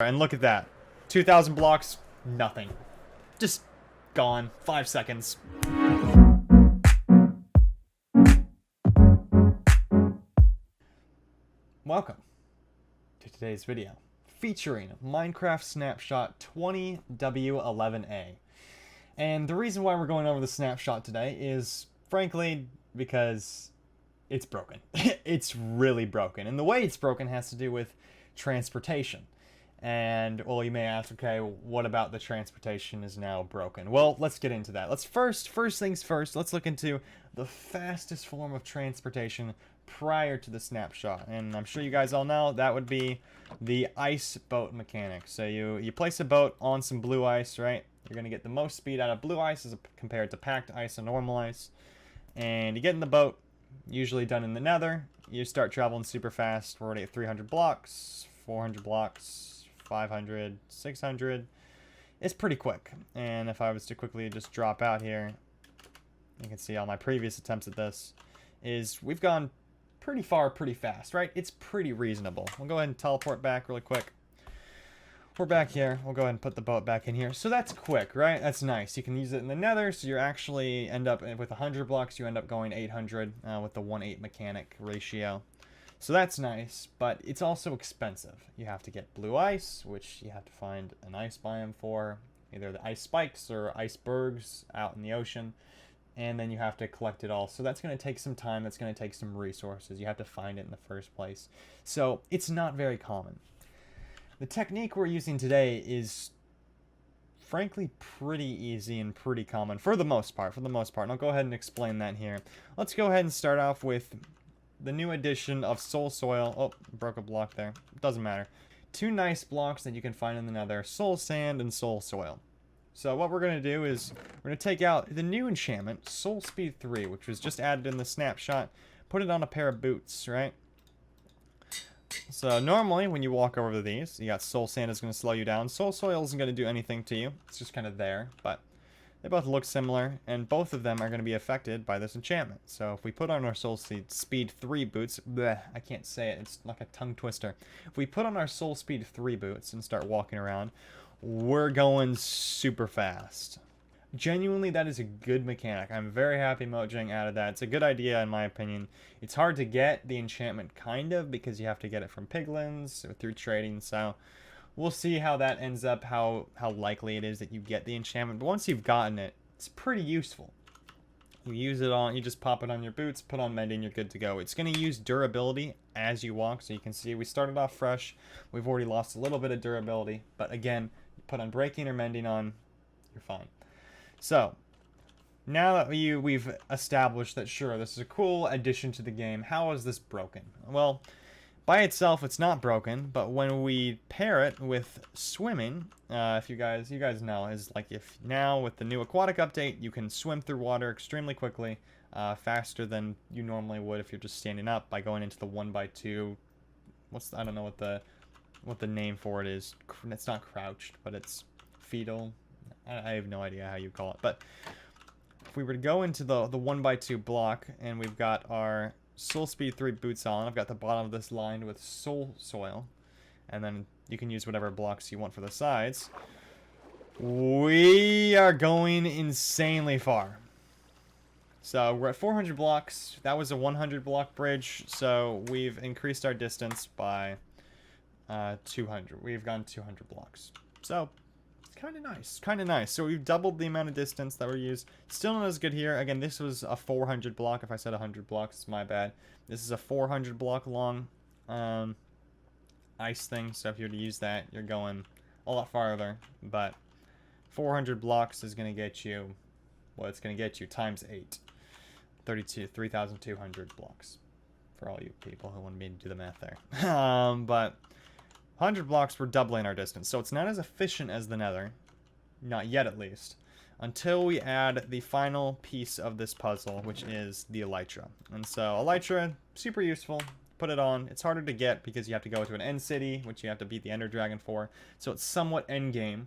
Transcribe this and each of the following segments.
And look at that. 2,000 blocks, nothing. Just gone. 5 seconds. Welcome to today's video, featuring Minecraft Snapshot 20W11A. And the reason why we're going over the snapshot today is, frankly, because it's broken. It's really broken. And the way it's broken has to do with transportation. And, well, you may ask, okay, what about the transportation is now broken? Well, let's get into that. Let's first things first, let's look into the fastest form of transportation prior to the snapshot. And I'm sure you guys all know that would be the ice boat mechanic. So you place a boat on some blue ice, right? You're going to get the most speed out of blue ice as compared to packed ice and normal ice. And you get in the boat, usually done in the nether. You start traveling super fast. We're already at 300 blocks, 400 blocks, 500, 600. It's pretty quick. And if I was to quickly just drop out here, you can see all my previous attempts at this, is we've gone pretty far, pretty fast, right? It's pretty reasonable. We'll go ahead and teleport back really quick. We're back here. We'll go ahead and put the boat back in here. So that's quick, right? That's nice. You can use it in the nether, so you actually end up with 100 blocks, you end up going 800 with the 1:8 mechanic ratio. So that's nice, but it's also expensive. You have to get blue ice, which you have to find an ice biome for, either the ice spikes or icebergs out in the ocean, and then you have to collect it all. So that's going to take some time, that's going to take some resources. You have to find it in the first place. So it's not very common. The technique we're using today is frankly pretty easy and pretty common for the most part, and I'll go ahead and explain that here. Let's go ahead and start off with the new addition of soul soil. Oh, broke a block there. Doesn't matter. Two nice blocks that you can find in the nether: soul sand and soul soil. So what we're going to do is we're going to take out the new enchantment, Soul Speed 3, which was just added in the snapshot. Put it on a pair of boots, right? So normally when you walk over these, you got soul sand is going to slow you down. Soul soil isn't going to do anything to you. It's just kind of there, but they both look similar, and both of them are going to be affected by this enchantment. So if we put on our Soul Speed 3 boots, bleh, I can't say it, it's like a tongue twister. If we put on our Soul Speed 3 boots and start walking around, we're going super fast. Genuinely, that is a good mechanic. I'm very happy Mojang added that. It's a good idea in my opinion. It's hard to get the enchantment, kind of, because you have to get it from piglins or through trading, so we'll see how that ends up, how likely it is that you get the enchantment. But once you've gotten it, it's pretty useful. You use it on, you just pop it on your boots, put on mending, you're good to go. It's going to use durability as you walk, so you can see we started off fresh. We've already lost a little bit of durability, but again, you put on breaking or mending on, you're fine. So now that we've established that, sure, this is a cool addition to the game, how is this broken? Well, by itself, it's not broken, but when we pair it with swimming, if you guys know, is like if now with the new aquatic update, you can swim through water extremely quickly, faster than you normally would if you're just standing up by going into the 1x2. I don't know what the name for it is. It's not crouched, but it's fetal. I have no idea how you call it. But if we were to go into the 1x2 block, and we've got our Soul Speed 3 boots on. I've got the bottom of this lined with soul soil, and then you can use whatever blocks you want for the sides. We are going insanely far. So we're at 400 blocks. That was a 100 block bridge, so we've increased our distance by 200. We've gone 200 blocks. So kind of nice. So we've doubled the amount of distance that we use. Still not as good here. Again, this was a 400 block. If I said 100 blocks, it's my bad. This is a 400 block long ice thing. So if you were to use that, you're going a lot farther. But 400 blocks is going to get you, well, it's going to get you times 8. 3,200 blocks. For all you people who want me to do the math there. But 100 blocks, we're doubling our distance. So it's not as efficient as the nether. Not yet, at least. Until we add the final piece of this puzzle, which is the Elytra. And so Elytra, super useful. Put it on. It's harder to get because you have to go to an end city, which you have to beat the Ender Dragon for. So it's somewhat end game.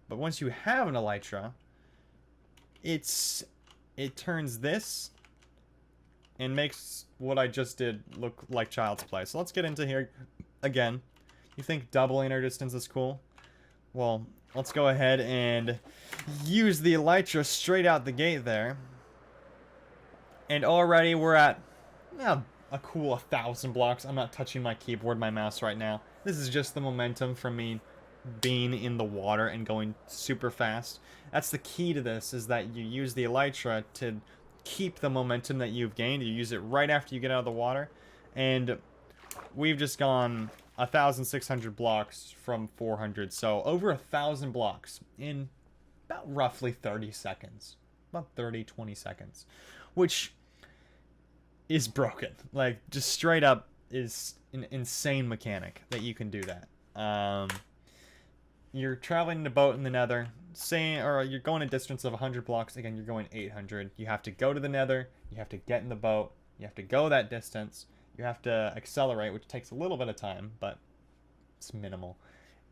But once you have an Elytra, it turns this and makes what I just did look like child's play. So let's get into here again. You think doubling our distance is cool? Well, let's go ahead and use the Elytra straight out the gate there. And already we're at a cool 1,000 blocks. I'm not touching my keyboard, my mouse right now. This is just the momentum from me being in the water and going super fast. That's the key to this, is that you use the Elytra to keep the momentum that you've gained. You use it right after you get out of the water. And we've just gone 1,600 blocks from 400. So over 1,000 blocks in about roughly 30 seconds. About 30, 20 seconds. Which is broken. Like, just straight up is an insane mechanic that you can do that. You're traveling in a boat in the nether, or you're going a distance of 100 blocks. Again, you're going 800. You have to go to the nether. You have to get in the boat. You have to go that distance. You have to accelerate, which takes a little bit of time, but it's minimal.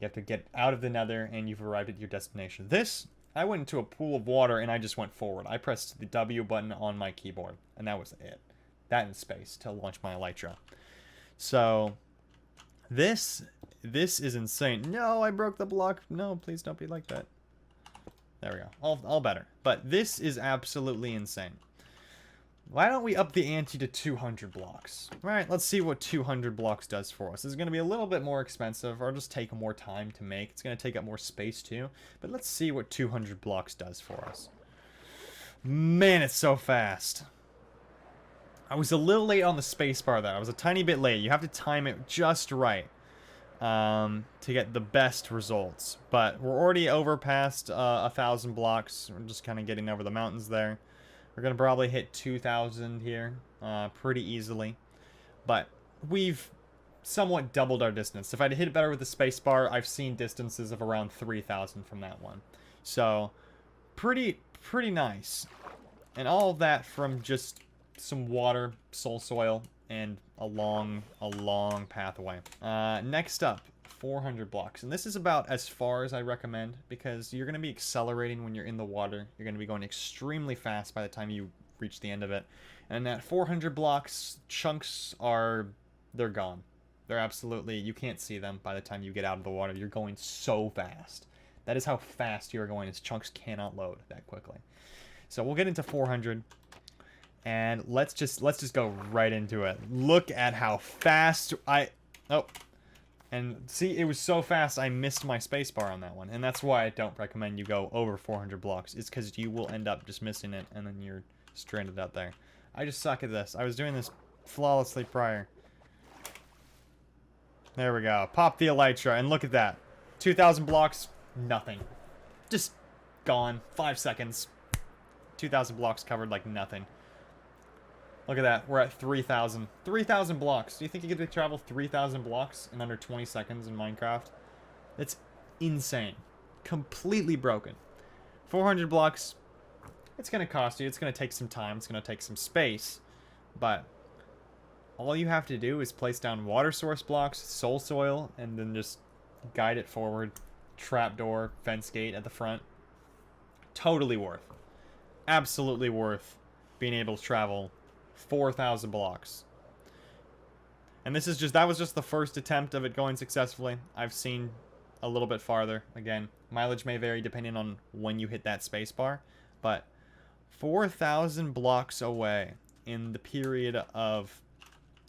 You have to get out of the nether, and you've arrived at your destination. This, I went into a pool of water, and I just went forward. I pressed the W button on my keyboard, and that was it. That in space to launch my Elytra. So, this is insane. No, I broke the block. No, please don't be like that. There we go. All better. But this is absolutely insane. Why don't we up the ante to 200 blocks? All right, let's see what 200 blocks does for us. This is going to be a little bit more expensive, or just take more time to make. It's going to take up more space too. But let's see what 200 blocks does for us. Man, it's so fast. I was a little late on the spacebar though. I was a tiny bit late. You have to time it just right to get the best results. But we're already over past 1,000 blocks. We're just kind of getting over the mountains there. We're going to probably hit 2,000 here pretty easily. But we've somewhat doubled our distance. If I'd hit it better with the spacebar, I've seen distances of around 3,000 from that one. So, pretty nice. And all of that from just some water, soul soil, and a long pathway. Next up, 400 blocks. And this is about as far as I recommend, because you're going to be accelerating when you're in the water. You're going to be going extremely fast by the time you reach the end of it. And at 400 blocks, chunks they're gone. They're absolutely, you can't see them by the time you get out of the water. You're going so fast. That is how fast you're going, is chunks cannot load that quickly. So we'll get into 400. And let's just go right into it. Look at how fast and see, it was so fast I missed my spacebar on that one. And that's why I don't recommend you go over 400 blocks. It's because you will end up just missing it, and then you're stranded out there. I just suck at this. I was doing this flawlessly prior. There we go. Pop the Elytra, and look at that. 2,000 blocks, nothing. Just gone. 5 seconds. 2,000 blocks covered like nothing. Look at that. We're at 3,000. 3,000 blocks. Do you think you could travel 3,000 blocks in under 20 seconds in Minecraft? That's insane. Completely broken. 400 blocks. It's going to cost you. It's going to take some time. It's going to take some space. But all you have to do is place down water source blocks, soul soil, and then just guide it forward. Trapdoor, fence gate at the front. Totally worth. Absolutely worth being able to travel 4,000 blocks. And that was just the first attempt of it going successfully. I've seen a little bit farther. Again, mileage may vary depending on when you hit that spacebar, but 4,000 blocks away in the period of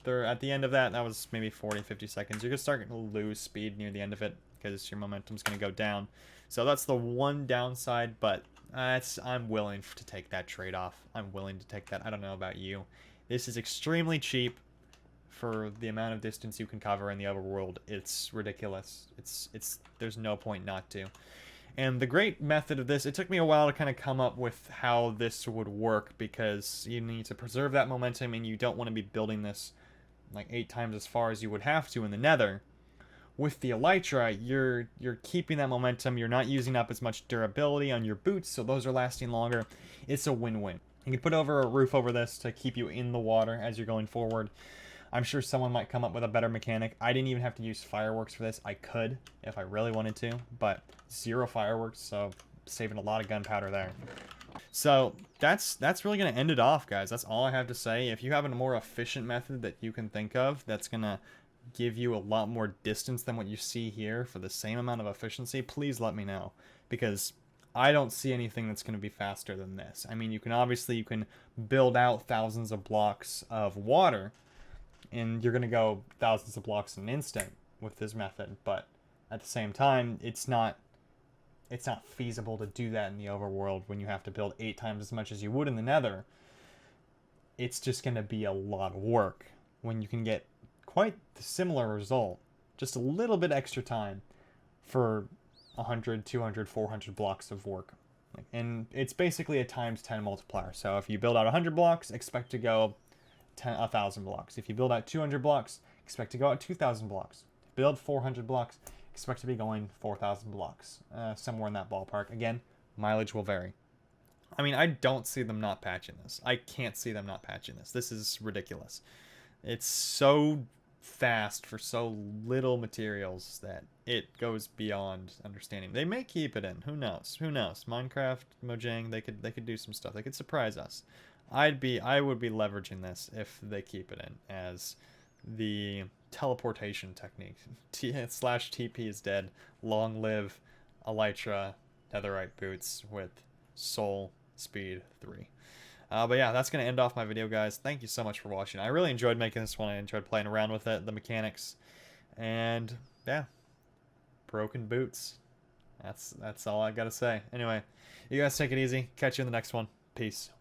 at the end of that was maybe 40-50 seconds. You're gonna start to lose speed near the end of it because your momentum's gonna go down. So that's the one downside, but I'm willing to take that trade-off. I'm willing to take that. I don't know about you. This is extremely cheap for the amount of distance you can cover in the overworld. It's ridiculous. There's no point not to. And the great method of this, it took me a while to kind of come up with how this would work, because you need to preserve that momentum, and you don't want to be building this like 8 times as far as you would have to in the nether. With the Elytra, you're keeping that momentum. You're not using up as much durability on your boots, so those are lasting longer. It's a win-win. You can put over a roof over this to keep you in the water as you're going forward. I'm sure someone might come up with a better mechanic. I didn't even have to use fireworks for this. I could if I really wanted to, but 0 fireworks, so saving a lot of gunpowder there. So that's really going to end it off, guys. That's all I have to say. If you have a more efficient method that you can think of that's going to give you a lot more distance than what you see here for the same amount of efficiency, please let me know, because I don't see anything that's going to be faster than this. I mean, you can build out thousands of blocks of water, and you're going to go thousands of blocks in an instant with this method, but at the same time, it's not feasible to do that in the overworld when you have to build 8 times as much as you would in the nether. It's just going to be a lot of work when you can get quite the similar result, just a little bit extra time for 100, 200, 400 blocks of work. And it's basically a times 10 multiplier. So if you build out 100 blocks, expect to go 1,000 blocks. If you build out 200 blocks, expect to go out 2,000 blocks. Build 400 blocks, expect to be going 4,000 blocks. Somewhere in that ballpark. Again, mileage will vary. I mean, I don't see them not patching this. I can't see them not patching this. This is ridiculous. It's so fast for so little materials that it goes beyond understanding. They may keep it in. Who knows? Who knows? Minecraft, Mojang, they could do some stuff. They could surprise us. I would be leveraging this if they keep it in as the teleportation technique. Slash TP is dead. Long live Elytra netherite boots with soul speed 3. But yeah, that's going to end off my video, guys. Thank you so much for watching. I really enjoyed making this one. I enjoyed playing around with it, the mechanics. And yeah, broken boots. That's all I got to say. Anyway, you guys take it easy. Catch you in the next one. Peace.